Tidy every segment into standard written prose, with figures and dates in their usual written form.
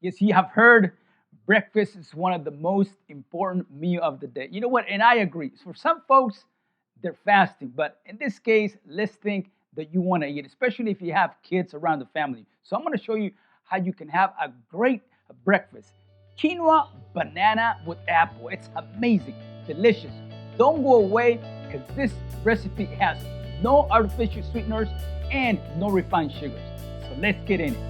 Yes, you have heard breakfast is one of the most important meal of the day. You know what? And I agree. For some folks, they're fasting, but in this case, let's think that you want to eat, especially if you have kids around the family. So I'm going to show you how you can have a great breakfast. Quinoa banana with apple. It's amazing, delicious. Don't go away because this recipe has no artificial sweeteners and no refined sugars. So let's get in it.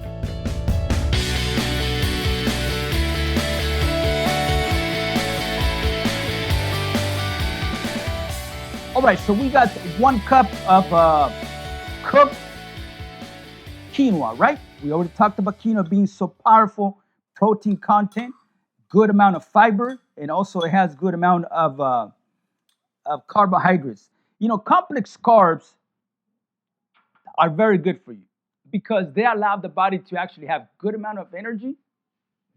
All right, so we got 1 cup of cooked quinoa, right? We already talked about quinoa being so powerful, protein content, good amount of fiber, and also it has good amount of carbohydrates. You know, complex carbs are very good for you because they allow the body to actually have good amount of energy,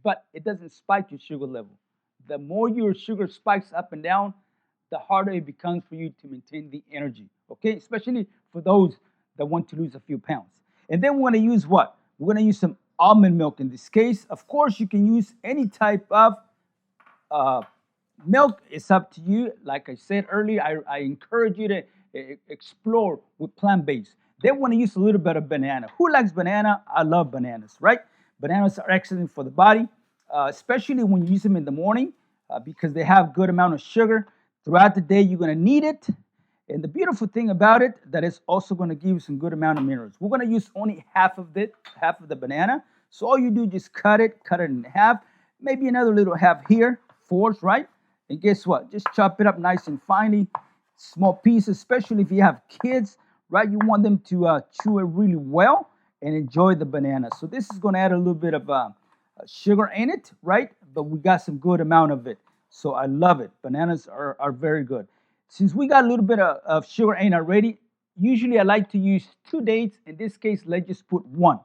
but it doesn't spike your sugar level. The more your sugar spikes up and down, the harder it becomes for you to maintain the energy, okay? Especially for those that want to lose a few pounds. And then we're gonna use what? We're gonna use some almond milk in this case. Of course, you can use any type of milk. It's up to you. Like I said earlier, I encourage you to explore with plant-based. Then we're gonna use a little bit of banana. Who likes banana? I love bananas, right? Bananas are excellent for the body, especially when you use them in the morning because they have good amount of sugar. Throughout the day, you're going to need it. And the beautiful thing about it, that it's also going to give you some good amount of minerals. We're going to use only half of the banana. So all you do, just cut it in half. Maybe another little half here, fourths, right? And guess what? Just chop it up nice and finely, small pieces, especially if you have kids, right? You want them to chew it really well and enjoy the banana. So this is going to add a little bit of sugar in it, right? But we got some good amount of it. So I love it. Bananas are very good. Since we got a little bit of sugar in already, usually I like to use 2 dates. In this case, let's just put 1.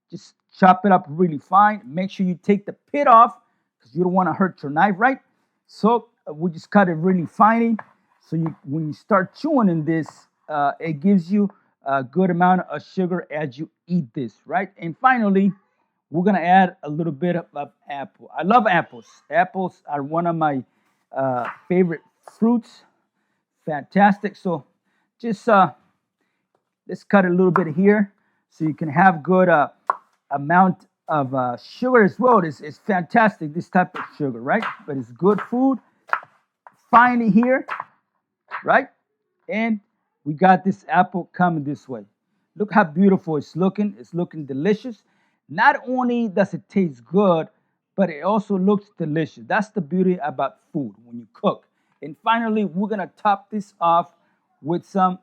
Just chop it up really fine. Make sure you take the pit off because you don't want to hurt your knife, right? So we just cut it really finely. So when you start chewing in this, it gives you a good amount of sugar as you eat this, right? And finally, we're going to add a little bit of apple. I love apples. Apples are one of my favorite fruits. Fantastic. So just let's cut a little bit here so you can have good amount of sugar as well. It's fantastic, this type of sugar, right? But it's good food. Finally here, right? And we got this apple coming this way. Look how beautiful it's looking. It's looking delicious. Not only does it taste good, but it also looks delicious. That's the beauty about food when you cook. And finally, we're gonna top this off with some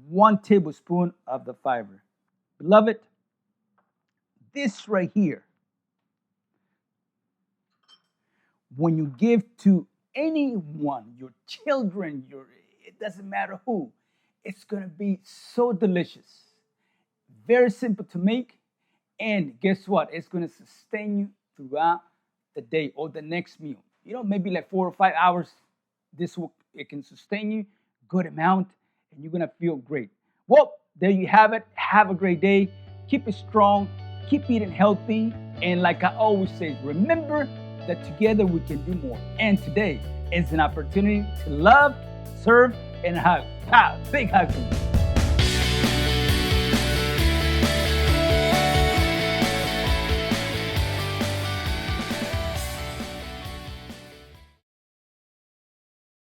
1 tablespoon of the fiber. Beloved, this right here, when you give to anyone, your children, it doesn't matter who, it's gonna be so delicious. Very simple to make. And guess what? It's going to sustain you throughout the day or the next meal. You know, maybe like 4 or 5 hours. It can sustain you good amount, and you're going to feel great. Well, there you have it. Have a great day. Keep it strong. Keep eating healthy. And like I always say, remember that together we can do more. And today is an opportunity to love, serve, and hug. Big hug to you.